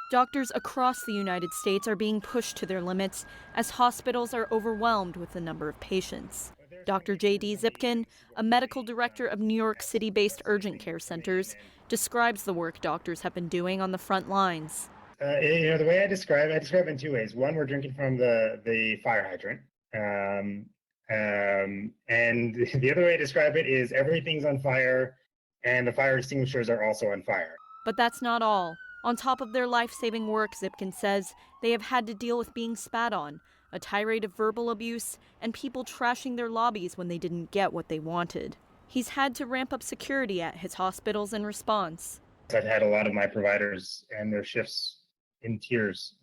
Doctors across the United States are being pushed to their limits as hospitals are overwhelmed with the number of patients. Dr. J.D. Zipkin, a medical director of New York City-based urgent care centers, describes the work doctors have been doing on the front lines. The way I describe it in two ways. One, we're drinking from the fire hydrant. And the other way I describe it is everything's on fire and the fire extinguishers are also on fire. But that's not all. On top of their life-saving work, Zipkin says, they have had to deal with being spat on, a tirade of verbal abuse, and people trashing their lobbies when they didn't get what they wanted. He's had to ramp up security at his hospitals in response. I've had a lot of my providers and their shifts in tears.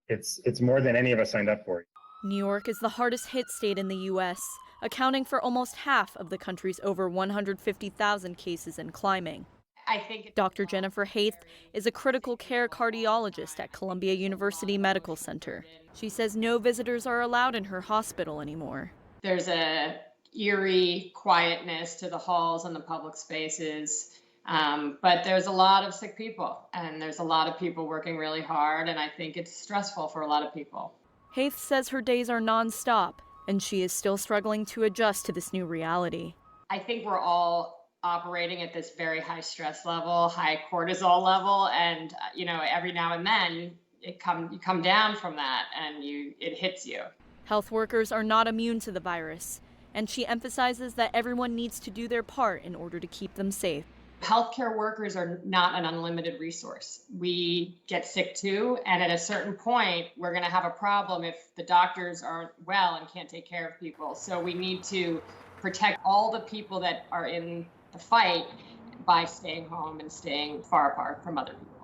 It's more than any of us signed up for. New York is the hardest hit state in the U.S., accounting for almost half of the country's over 150,000 cases and climbing. I think Dr. Jennifer Haith is a critical care cardiologist at Columbia University Medical Center. She says no visitors are allowed in her hospital anymore. There's a eerie quietness to the halls and the public spaces, but there's a lot of sick people, and there's a lot of people working really hard, and I think it's stressful for a lot of people. Haith says her days are nonstop, and she is still struggling to adjust to this new reality. I think we're all operating at this very high stress level, high cortisol level, and every now and then you come down from that and it hits you. Health workers are not immune to the virus, and she emphasizes that everyone needs to do their part in order to keep them safe. Healthcare workers are not an unlimited resource. We get sick too, and at a certain point, we're going to have a problem if the doctors aren't well and can't take care of people. So we need to protect all the people that are in the fight by staying home and staying far apart from other people.